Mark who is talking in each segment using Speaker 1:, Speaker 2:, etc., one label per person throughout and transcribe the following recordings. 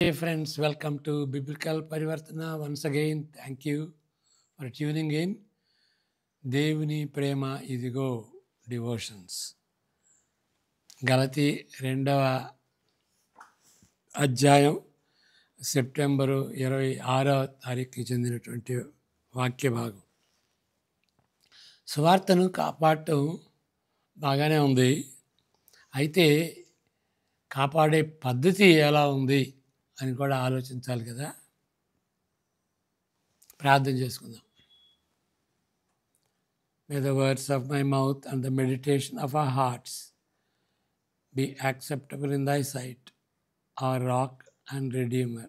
Speaker 1: Hey friends, welcome to Biblical Parivartana. Once again, thank you for tuning in. దేవుని ప్రేమ ఇదిగో devotions గలతీ 2వ అధ్యాయం సెప్టెంబరు 26వ తారీఖుకి చెందినటువంటి వాక్య భాగం. సువార్తను కాపాడటం బాగానే ఉంది, అయితే కాపాడే పద్ధతి ఎలా ఉంది అని కూడా ఆలోచించాలి కదా. ప్రార్థన చేసుకుందాం. May the words of my mouth and the meditation of our hearts be acceptable in thy sight, our rock and redeemer.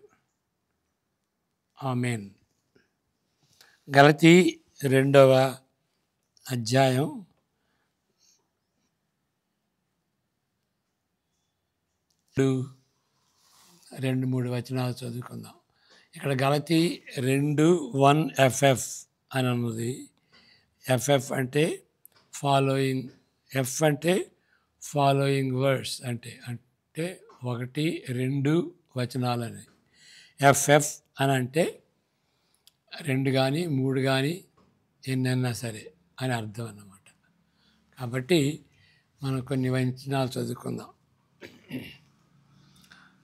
Speaker 1: Amen. గలతీ 2వ అధ్యాయం 2-3 వచనాలు చదువుకుందాం. ఇక్కడ గలతీ 2:1 FF అని ఉన్నది. ఎఫ్ఎఫ్ అంటే ఫాలోయింగ్, ఎఫ్ అంటే ఫాలోయింగ్ వర్డ్స్ అంటే 1-2 వచనాలని. ఎఫ్ఎఫ్ అని అంటే 2 కానీ 3 కానీ ఎన్నైనా సరే అని అర్థం అన్నమాట. కాబట్టి మనం కొన్ని వచనాలు చదువుకుందాం.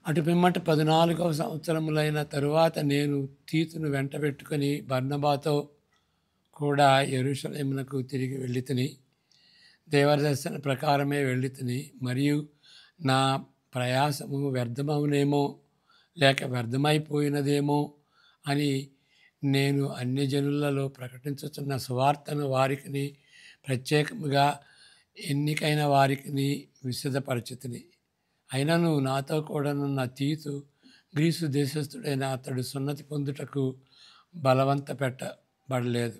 Speaker 1: అటు పిమ్మట 14వ సంవత్సరములైన తరువాత నేను తీతును వెంట పెట్టుకొని బర్నబాతో కూడా యెరూషలేమునకు తిరిగి వెళ్ళితిని. దేవదర్శన ప్రకారమే వెళ్ళితిని. మరియు నా ప్రయాసము వ్యర్థమవునేమో లేక వ్యర్థమైపోయినదేమో అని నేను అన్యజనులలో ప్రకటించుతున్న సువార్తను వారికిని ప్రత్యేకముగా ఎన్నికైన వారికిని విశదపరచితిని. అయినను నాతో కూడానున్న తీతు గ్రీసు దేశస్థుడైన అతడు సున్నతి పొందుటకు బలవంత పెట్టబడలేదు.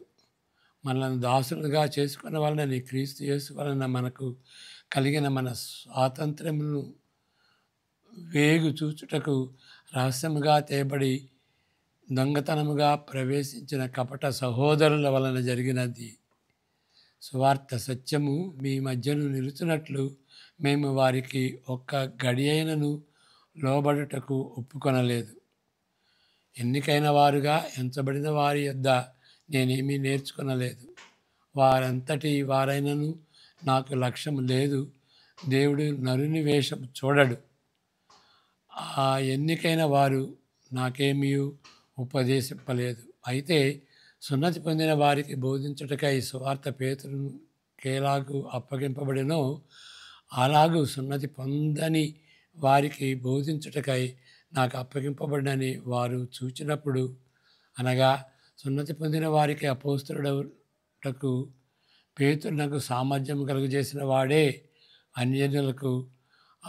Speaker 1: మనల్ని దాసులుగా చేసుకున్న వలనని క్రీస్తు యేసు వలన మనకు కలిగిన మన స్వాతంత్ర్యమును వేగు చూచుటకు రహస్యముగా తేబడి దొంగతనముగా ప్రవేశించిన కపట సహోదరుల వలన జరిగినది. సువార్త సత్యము మీ మధ్యను నిలుచున్నట్లు మేము వారికి ఒక్క గడియైనను లోబడుటకు ఒప్పుకొనలేదు. ఎన్నికైన వారుగా ఎంచబడిన వారి యొద్ద నేనేమీ నేర్చుకొనలేదు. వారంతటి వారైనను నాకు లక్ష్యం లేదు. దేవుడు నరుని వేషం చూడడు. ఆ ఎన్నికైన వారు నాకేమీ ఉపదేశింపలేదు. అయితే సున్నతి పొందిన వారికి బోధించుటకై సువార్త పేతురును కేలాగు అప్పగింపబడినో అలాగూ సున్నతి పొందని వారికి బోధించుటకై నాకు అప్పగింపబడినని వారు చూచినప్పుడు, అనగా సున్నతి పొందిన వారికి అపోస్తలుడవుటకు పేతురునకు సామర్థ్యం కలుగజేసిన వాడే అన్యజనులకు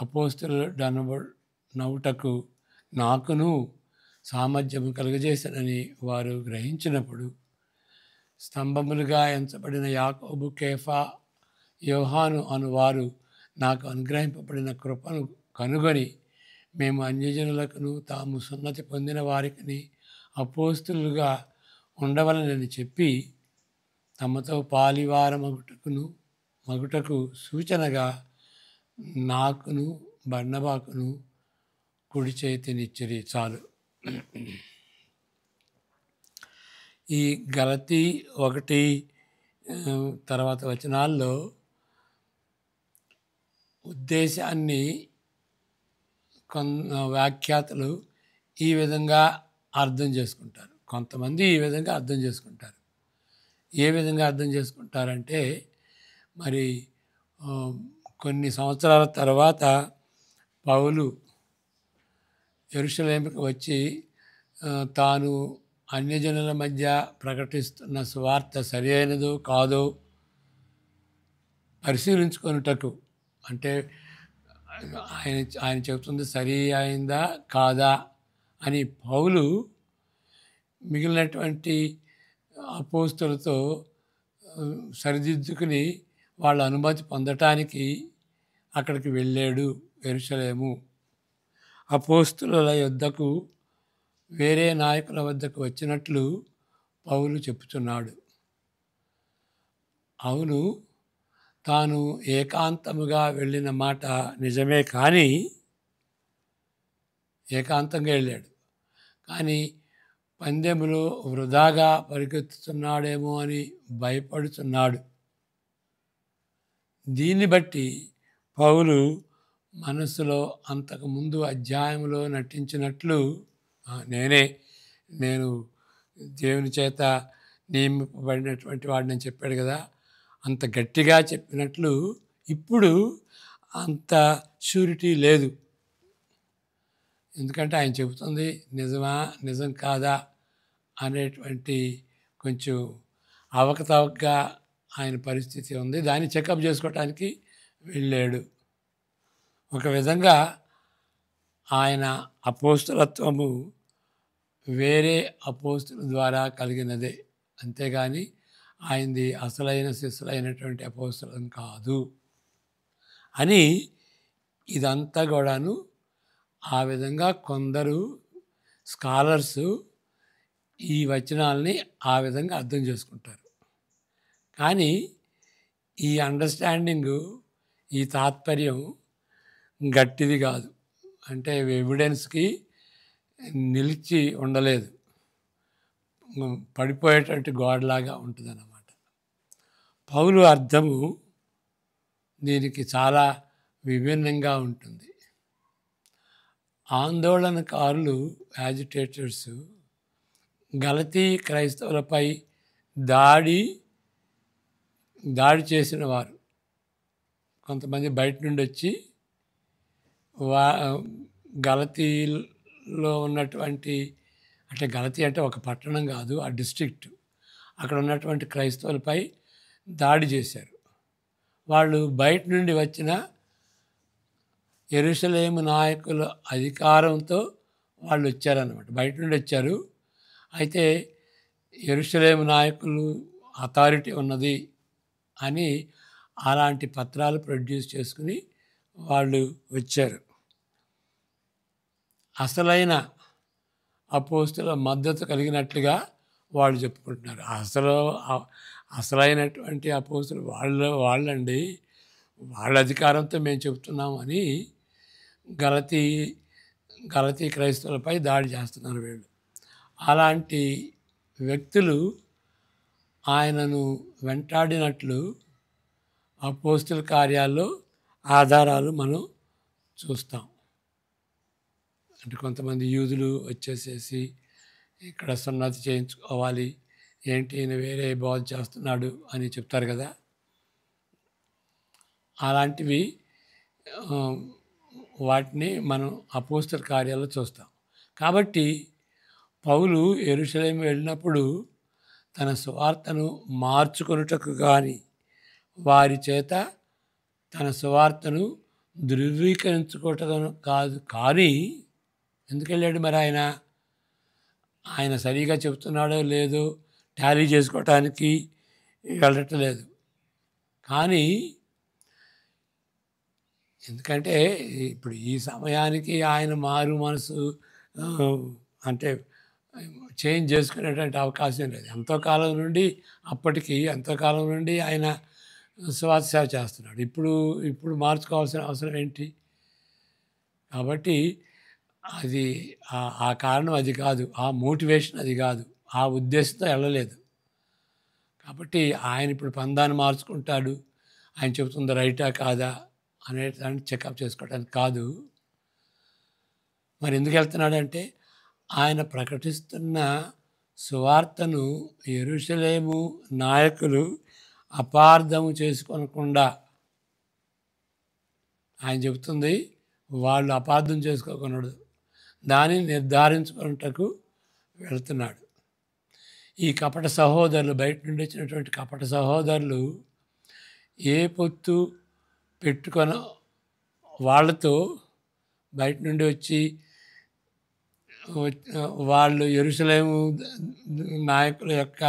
Speaker 1: అపోస్తలుడనవుటకు నాకును సామర్థ్యం కలుగజేసినని వారు గ్రహించినప్పుడు, స్తంభములుగా ఎంచబడిన యాకోబు, కేఫా, యోహాను అనువారు నాకు అనుగ్రహింపబడిన కృపను కనుగొని, మేము అన్యజనులకును తాము సున్నతి పొందిన వారికిని అపోస్తలుగా ఉండవలనని చెప్పి తమతో పాలివారమగుటకు సూచనగా నాకును బర్నబాకును కుడి చేతినిచ్చిరి. చాలు. ఈ గలతీ 1 తర్వాత వచనాల్లో ఉద్దేశాన్ని వ్యాఖ్యాతలు ఈ విధంగా అర్థం చేసుకుంటారు. కొంతమంది ఈ విధంగా అర్థం చేసుకుంటారు. ఏ విధంగా అర్థం చేసుకుంటారంటే, మరి కొన్ని సంవత్సరాల తర్వాత పౌలు యెరూషలేముకు వచ్చి తాను అన్యజనుల మధ్య ప్రకటిస్తున్న సువార్త సరి అయినదో కాదో పరిశీలించుకొనుటకు, అంటే ఆయన చెబుతుంది సరి అయిందా కాదా అని పౌలు మిగిలినటువంటి అపోస్తలులతో సరిదిద్దుకుని వాళ్ళ అనుమతి పొందటానికి అక్కడికి వెళ్ళాడు యెరూషలేము. అపోస్తలుల యొద్దకు వేరే నాయకుల వద్దకు వచ్చినట్లు పౌలు చెప్పుచున్నాడు. అవును, తాను ఏకాంతముగా వెళ్ళిన మాట నిజమే, కానీ ఏకాంతంగా వెళ్ళాడు. కానీ పందెములో వృధాగా పరిగెత్తుతున్నాడేమో అని భయపడుతున్నాడు. దీన్ని బట్టి పౌలు మనసులో అంతకుముందు అధ్యాయంలో నటించినట్లు నేను దేవుని చేత నియమింపబడినటువంటి వాడిని చెప్పాడు కదా, అంత గట్టిగా చెప్పినట్లు ఇప్పుడు అంత షూరిటీ లేదు. ఎందుకంటే ఆయన చెబుతుంది నిజమా నిజం కాదా అనేటువంటి కొంచెం అవకతవకగా ఆయన పరిస్థితి ఉంది. దాన్ని చెకప్ చేసుకోవటానికి వెళ్ళాడు. ఒక విధంగా ఆయన అపోస్తలత్వము వేరే అపోస్తల ద్వారా కలిగినదే, అంతేగాని ఆయనది అసలైన శిష్యులైనటువంటి అపోస్తలం కాదు అని ఇదంతా కూడాను ఆ విధంగా కొందరు స్కాలర్స్ ఈ వచనాల్ని ఆ విధంగా అర్థం చేసుకుంటారు. కానీ ఈ అండర్స్టాండింగు, ఈ తాత్పర్యం గట్టిది కాదు. అంటే ఎవిడెన్స్కి నిలిచి ఉండలేదు, పడిపోయేటువంటి గోడలాగా ఉంటుందన్నమాట. పౌలు అర్థము దీనికి చాలా విభిన్నంగా ఉంటుంది. ఆందోళనకారులు, యాజిటేటర్స్ గలతీ క్రైస్తవులపై దాడి చేసిన వారు. కొంతమంది బయట నుండి వచ్చి గలతీలో ఉన్నటువంటి, అంటే గలతీ అంటే ఒక పట్టణం కాదు, ఆ డిస్ట్రిక్ట్, అక్కడ ఉన్నటువంటి క్రైస్తవులపై దాడి చేశారు. వాళ్ళు బయట నుండి వచ్చిన యెరూషలేము నాయకుల అధికారంతో వాళ్ళు వచ్చారన్నమాట. బయట నుండి వచ్చారు. అయితే యెరూషలేము నాయకులు అథారిటీ ఉన్నది అని అలాంటి పత్రాలు ప్రొడ్యూస్ చేసుకుని వాళ్ళు వచ్చారు. అసలైన అపోస్తుల మద్దతు కలిగినట్లుగా వాళ్ళు చెప్పుకుంటున్నారు. అసలైనటువంటి అపోస్తులు వాళ్ళండి, వాళ్ళ అధికారంతో మేము చెప్తున్నాము అని గలతీ క్రైస్తవులపై దాడి చేస్తున్నారు వీళ్ళు. అలాంటి వ్యక్తులు ఆయనను వెంటాడినట్లు అపోస్తుల కార్యాల్లో ఆధారాలు మనం చూస్తాం. అంటే కొంతమంది యూదులు వచ్చేసేసి ఇక్కడ సున్నతి చేయించుకోవాలి, ఏంటి ఈయన వేరే బోధ చేస్తున్నాడు అని చెప్తారు కదా. అలాంటివి వాటిని మనం అపోస్తల కార్యాల్లో చూస్తాం. కాబట్టి పౌలు యెరూషలేము వెళ్ళినప్పుడు తన సువార్తను మార్చుకొనుటకు కానీ వారి చేత తన సువార్తను ధృవీకరించుకోవటం కాదు. కానీ ఎందుకు వెళ్ళాడు మరి? ఆయన సరిగా చెప్తున్నాడో లేదో టాలీ చేసుకోవటానికి వెళ్ళటం లేదు. కానీ ఎందుకంటే ఇప్పుడు ఈ సమయానికి ఆయన మారు మనసు అంటే చేంజ్ చేసుకునేటువంటి అవకాశం లేదు. ఎంతో కాలం నుండి ఆయన సువార్త సేవ చేస్తున్నాడు. ఇప్పుడు మార్చుకోవాల్సిన అవసరం ఏంటి? కాబట్టి అది ఆ కారణం అది కాదు, ఆ మోటివేషన్ అది కాదు, ఆ ఉద్దేశంతో వెళ్ళలేదు. కాబట్టి ఆయన ఇప్పుడు పందాన్ని మార్చుకుంటాడు, ఆయన చెబుతుంది రైటా కాదా అనే దాన్ని చెకప్ చేసుకోవడానికి కాదు. మరి ఎందుకు వెళ్తున్నాడంటే ఆయన ప్రకటిస్తున్న సువార్తను యెరూషలేము నాయకులు అపార్థము చేసుకోనకుండా, ఆయన చెబుతుంది వాళ్ళు అపార్థం చేసుకోకూడదు, దానిని నిర్ధారించుకున్నటకు వెళుతున్నాడు. ఈ కపట సహోదరులు, బయట నుండి వచ్చినటువంటి కపట సహోదరులు ఏ పొత్తు పెట్టుకొన వాళ్ళతో బయట నుండి వచ్చి వాళ్ళు యెరూషలేము నాయకుల యొక్క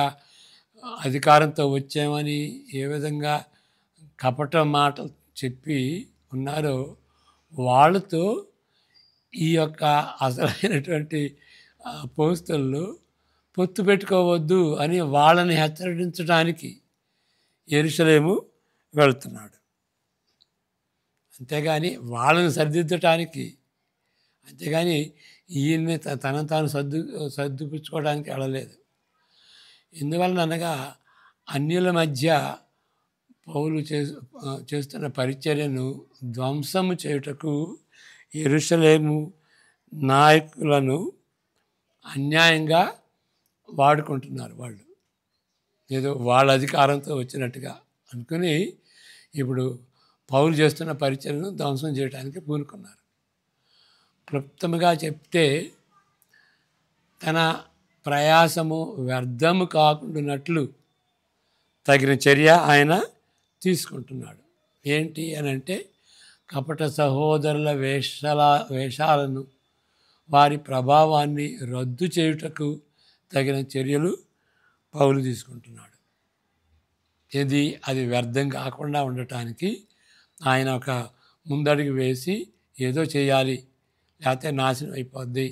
Speaker 1: అధికారంతో వచ్చామని ఏ విధంగా కపట మాటలు చెప్పి ఉన్నారో వాళ్ళతో ఈ యొక్క అసలైనటువంటి అపోస్తలులు పొత్తు పెట్టుకోవద్దు అని వాళ్ళని హెచ్చరించడానికి యెరూషలేము వెళుతున్నాడు. అంతేగాని వాళ్ళని సరిదిద్దటానికి, అంతేగాని ఈయన్ని తనను తాను సర్దుపుచ్చుకోవడానికి వెళ్ళలేదు. ఎందువలన అనగా అన్యుల మధ్య పౌలు చేస్తున్న పరిచర్యను ధ్వంసము చేయుటకు యెరూషలేము నాయకులను అన్యాయంగా వాడుకుంటున్నారు. వాళ్ళు ఏదో వాళ్ళ అధికారంతో వచ్చినట్టుగా అనుకుని ఇప్పుడు పౌలు చేస్తున్న పరిచర్యను ధ్వంసం చేయడానికి పూనుకున్నారు. క్లుప్తంగా చెప్తే తన ప్రయాసము వ్యర్థము కాకుండానట్లు తగిన చర్య ఆయన తీసుకుంటున్నాడు. ఏంటి అని అంటే కపట సహోదరుల వేషాలను వారి ప్రభావాన్ని రద్దు చేయుటకు తగిన చర్యలు పౌలు తీసుకుంటున్నాడు. అది వ్యర్థం కాకుండా ఉండటానికి ఆయన ఒక ముందడుగు వేసి ఏదో చేయాలి, లేకపోతే నాశనం అయిపోద్ది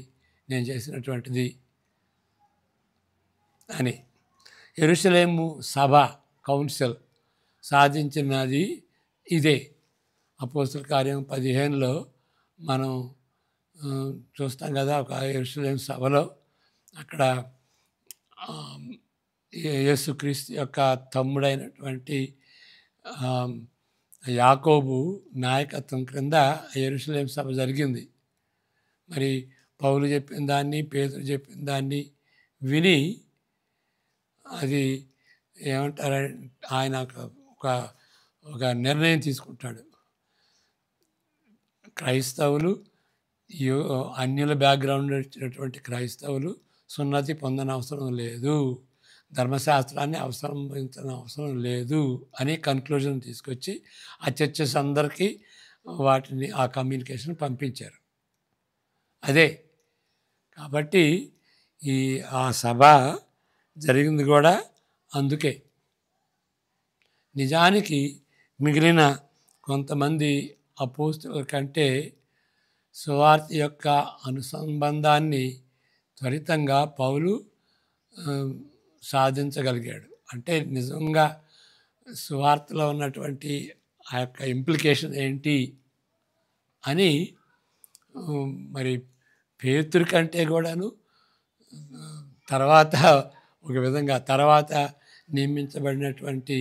Speaker 1: నేను చేసినటువంటిది అని. యెరూషలేము సభ కౌన్సిల్ సాధించినది ఇదే. అపోస్తల కార్యం 15లో మనం చూస్తాం కదా, ఒక యెరూషలేము సభలో అక్కడ యేసుక్రీస్తు యొక్క తమ్ముడైనటువంటి యాకోబు నాయకత్వం క్రింద యెరూషలేము సభ జరిగింది. మరి పౌలు చెప్పిన దాన్ని, పేతురు చెప్పిన దాన్ని విని అది ఏమంటారు, ఆయన ఒక నిర్ణయం తీసుకుంటాడు. క్రైస్తవులు, అన్యుల బ్యాక్గ్రౌండ్ వచ్చినటువంటి క్రైస్తవులు సున్నతి పొందనవసరం లేదు, ధర్మశాస్త్రాన్ని అవసరం లేదు అని కన్క్లూజన్ తీసుకొచ్చి ఆ చర్చెస్ అందరికీ ఆ కమ్యూనికేషన్ పంపించారు. అదే కాబట్టి ఆ సభ జరిగింది కూడా అందుకే. నిజానికి మిగిలిన కొంతమంది అపోస్తలుల కంటే సువార్త యొక్క అనుసంబంధాన్ని త్వరితంగా పౌలు సాధించగలిగాడు. అంటే నిజంగా సువార్తలో ఉన్నటువంటి ఆ యొక్క ఇంప్లికేషన్ ఏంటి అని మరి పేతురు కంటే కూడాను తర్వాత తర్వాత నియమించబడినటువంటి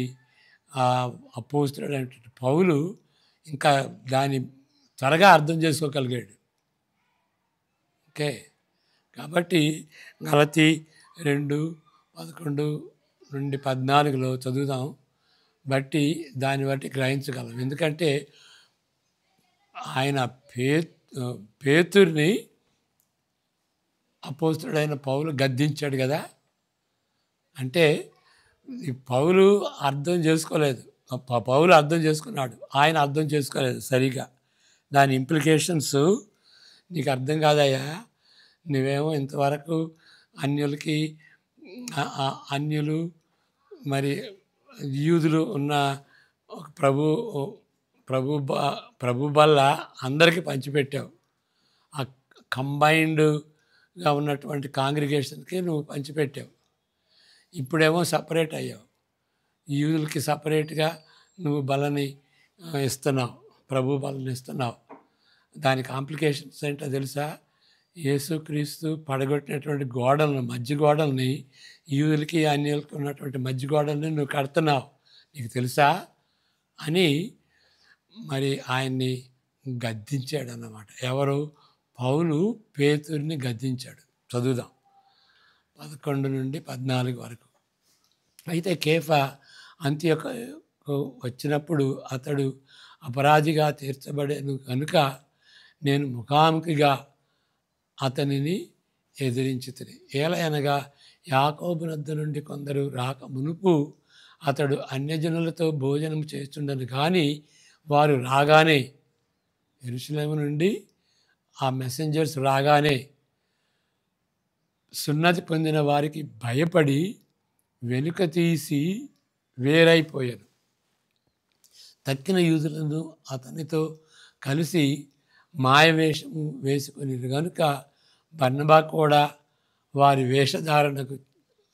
Speaker 1: అపోస్తలుడైనటువంటి పౌలు ఇంకా దాన్ని త్వరగా అర్థం చేసుకోగలిగాడు. ఓకే, కాబట్టి గలతీ 2:11-14 చదువుదాం. దాన్ని బట్టి గ్రహించగలం. ఎందుకంటే ఆయన పేతుర్ని అపోస్తలుడైన పౌలు గద్దించాడు కదా. అంటే ఈ పౌలు అర్థం చేసుకోలేదు, పౌలు అర్థం చేసుకున్నాడు, ఆయన అర్థం చేసుకోలేదు సరిగా. దాని ఇంప్లికేషన్స్ నీకు అర్థం కాదయ్యా, నువ్వేమో ఇంతవరకు అన్యులు మరి యూదులు ఉన్న ప్రభు బల్ల అందరికీ పంచిపెట్టావు. ఆ కంబైన్డ్గా ఉన్నటువంటి కాంగ్రిగేషన్కి నువ్వు పంచిపెట్టావు. ఇప్పుడేమో సపరేట్ అయ్యావు, యూదులకి సపరేట్గా నువ్వు బలని ఇస్తున్నావు, ప్రభు బలని ఇస్తున్నావు. దాని కాంప్లికేషన్స్ ఏంటో తెలుసా? యేసుక్రీస్తు పడగొట్టినటువంటి మధ్య గోడల్ని, యూదులకి అన్యులకి ఉన్నటువంటి మధ్య గోడల్ని నువ్వు కడుతున్నావు, నీకు తెలుసా అని మరి ఆయన్ని గద్దించాడు అన్నమాట. ఎవరు? పౌలు పేతుర్ని గద్దించాడు. చదువుదాం 11-14 వరకు. అయితే కేఫా అంతియొకకు వచ్చినప్పుడు అతడు అపరాధిగా తీర్చబడేను కనుక నేను ముఖాముఖిగా అతనిని ఎదిరించితిని. ఏలయనగా యాకోబు నద్ద నుండి కొందరు రాక మునుపు అతడు అన్యజనులతో భోజనం చేస్తుండను. కానీ వారు రాగానే, యెరూషలేము నుండి ఆ మెసెంజర్స్ రాగానే సున్నతి పొందిన వారికి భయపడి వెనుక తీసి వేరైపోయాను. తక్కిన యూదులను అతనితో కలిసి మాయవేషము వేసుకుని కనుక బర్నబా కూడా వారి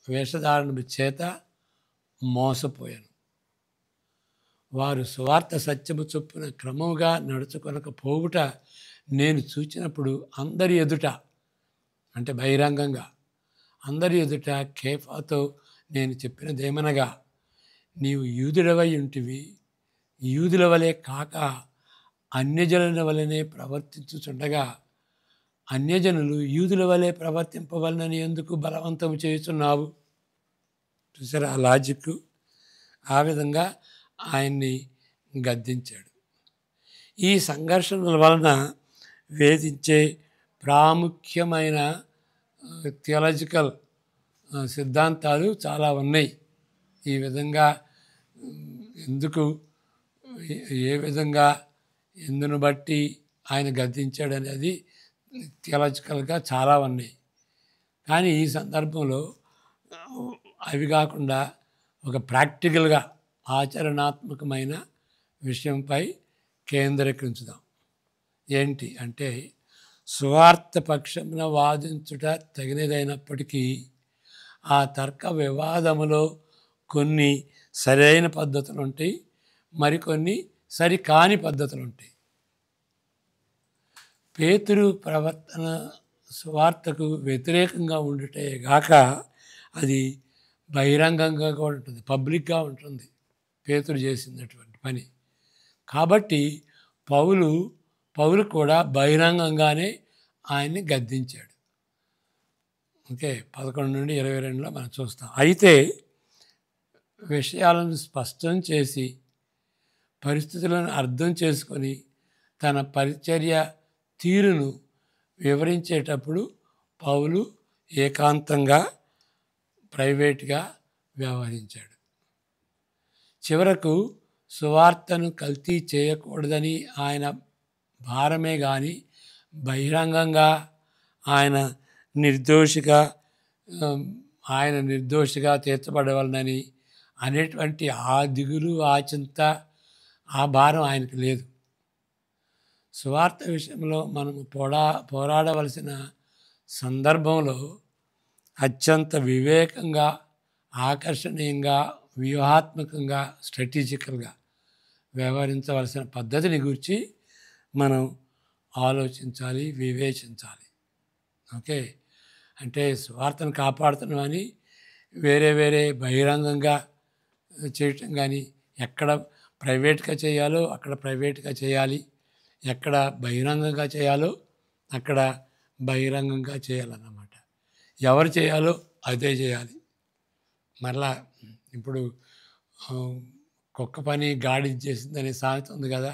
Speaker 1: వేషధారణము చేత మోసపోయాను. వారు సువార్త సత్యము చొప్పున క్రమముగా నడుచుకొనకపోవుట నేను చూచినప్పుడు అందరి ఎదుట, అంటే బహిరంగంగా అందరి ఎదుట కేఫాతో నేను చెప్పినదేమనగా, నీవు యూదుడవై ఉంటివి, యూదుల వలె కాక అన్యజనుల వలనే ప్రవర్తించుచుండగా అన్యజనులు యూదుల వలె ప్రవర్తింపవలనని ఎందుకు బలవంతం చేస్తున్నావు? చూసారా ఆ లాజిక్? ఆ విధంగా ఆయన్ని గద్దించాడు. ఈ సంఘర్షణల వలన వేధించే ప్రాముఖ్యమైన థియాలజికల్ సిద్ధాంతాలు చాలా ఉన్నాయి. ఈ విధంగా ఎందుకు, ఏ విధంగా, ఎందును బట్టి ఆయన గద్దించాడు అనేది థియాలజికల్గా చాలా ఉన్నాయి. కానీ ఈ సందర్భంలో అవి కాకుండా ఒక ప్రాక్టికల్గా ఆచరణాత్మకమైన విషయంపై కేంద్రీకరించుదాం. ఏంటి అంటే, సువార్త పక్షమున వాదించుట తగినదైనప్పటికీ ఆ తర్క వివాదములో కొన్ని సరైన పద్ధతులు ఉంటాయి, మరికొన్ని సరికాని పద్ధతులు ఉంటాయి. పేతురు ప్రవర్తన సువార్తకు వ్యతిరేకంగా ఉండుటే గాక అది బహిరంగంగా కూడా ఉంటుంది, పబ్లిక్గా ఉంటుంది పేతురు చేసినటువంటి పని. కాబట్టి పౌలు కూడా బహిరంగంగానే ఆయన్ని గద్దించాడు. ఓకే, 11 నుండి 22లో మనం చూస్తాం. అయితే విషయాలను స్పష్టం చేసి పరిస్థితులను అర్థం చేసుకొని తన పరిచర్య తీరును వివరించేటప్పుడు పౌలు ఏకాంతంగా, ప్రైవేట్గా వ్యవహరించాడు. చివరకు సువార్తను కల్తీ చేయకూడదని ఆయన భారమే కానీ బహిరంగంగా ఆయన నిర్దోషిగా తీర్చబడవలనని అనేటువంటి ఆ దిగులు, ఆ చింత, ఆ భారం ఆయనకు లేదు. సువార్త విషయంలో మనము పోరాడవలసిన సందర్భంలో అత్యంత వివేకంగా, ఆకర్షణీయంగా, వ్యూహాత్మకంగా, స్ట్రాటజికల్గా వ్యవహరించవలసిన పద్ధతిని గురించి మనం ఆలోచించాలి, వివేచించాలి. ఓకే, అంటే సువార్తను కాపాడుతున్నామని వేరే బహిరంగంగా చేయటం కానీ, ఎక్కడ ప్రైవేట్గా చేయాలో అక్కడ ప్రైవేట్గా చేయాలి, ఎక్కడ బహిరంగంగా చేయాలో అక్కడ బహిరంగంగా చేయాలన్నమాట. ఎవరు చేయాలో అదే చేయాలి. మరలా ఇప్పుడు కుక్క పని గాడిచ్చేసిందనే సామెత ఉంది కదా,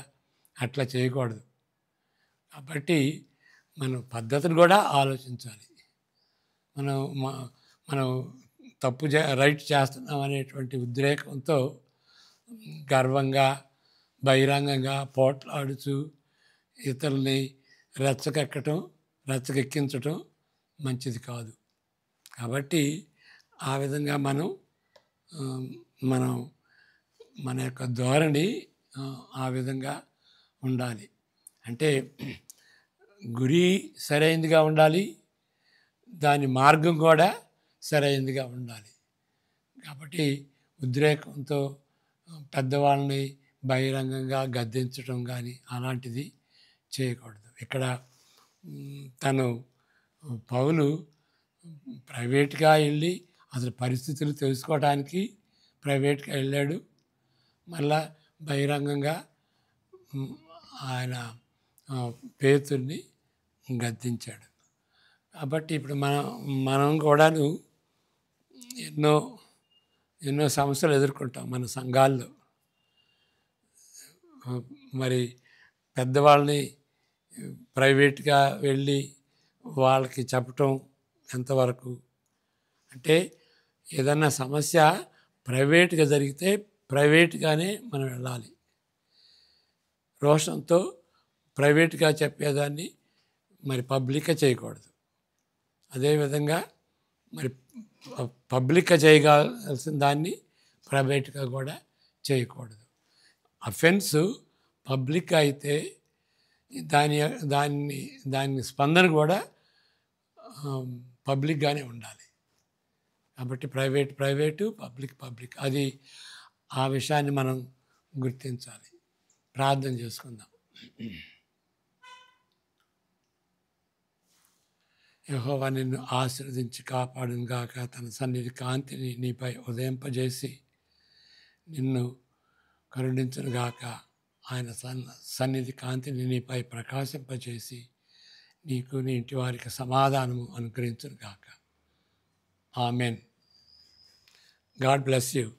Speaker 1: అట్లా చేయకూడదు. కాబట్టి మనం పద్ధతిని కూడా ఆలోచించాలి. మనం తప్పు రైట్ చేస్తున్నాం అనేటువంటి ఉద్రేకంతో గర్వంగా, బహిరంగంగా పోట్లాడుచు ఇతరుల్ని రెచ్చకెక్కించటం మంచిది కాదు. కాబట్టి ఆ విధంగా మన యొక్క ధోరణి ఆ విధంగా ఉండాలి. అంటే గురి సరైనదిగా ఉండాలి, దాని మార్గం కూడా సరైనదిగా ఉండాలి. కాబట్టి ఉద్రేకంతో పెద్దవాళ్ళని బహిరంగంగా గద్దించడం కానీ అలాంటిది చేయకూడదు. ఇక్కడ పౌలు ప్రైవేట్గా వెళ్ళి అసలు పరిస్థితులు తెలుసుకోవడానికి ప్రైవేట్గా వెళ్ళాడు. మళ్ళా బహిరంగంగా ఆయన పేతుర్ని గద్దించాడు. కాబట్టి ఇప్పుడు మనం కూడాను ఎన్నో సమస్యలు ఎదుర్కొంటాం మన సంఘాల్లో. మరి పెద్దవాళ్ళని ప్రైవేట్గా వెళ్ళి వాళ్ళకి చెప్పటం ఎంతవరకు, అంటే ఏదన్నా సమస్య ప్రైవేట్గా జరిగితే ప్రైవేట్గానే మనం వెళ్ళాలి. రోషంతో ప్రైవేట్గా చెప్పేదాన్ని మరి పబ్లిక్గా చేయకూడదు. అదేవిధంగా మరి పబ్లిక్గా చేయగలసిన దాన్ని ప్రైవేట్గా కూడా చేయకూడదు. అఫెన్స్ పబ్లిక్గా అయితే దాని స్పందన కూడా పబ్లిక్గానే ఉండాలి. కాబట్టి ప్రైవేటు, పబ్లిక్ అది ఆ విషయాన్ని మనం గుర్తించాలి. ప్రార్థన చేసుకుందాం. యెహోవా నిన్ను ఆశీర్వదించి కాపాడును గాక. తన సన్నిధి కాంతిని నీపై ఉదయింపజేసి నిన్ను కరుణించును గాక. ఆయన సన్నిధి కాంతిని నీపై ప్రకాశింపజేసి నీకు నీ ఇంటి వారికి సమాధానము అనుగ్రహించును గాక. ఆమెన్. God bless you.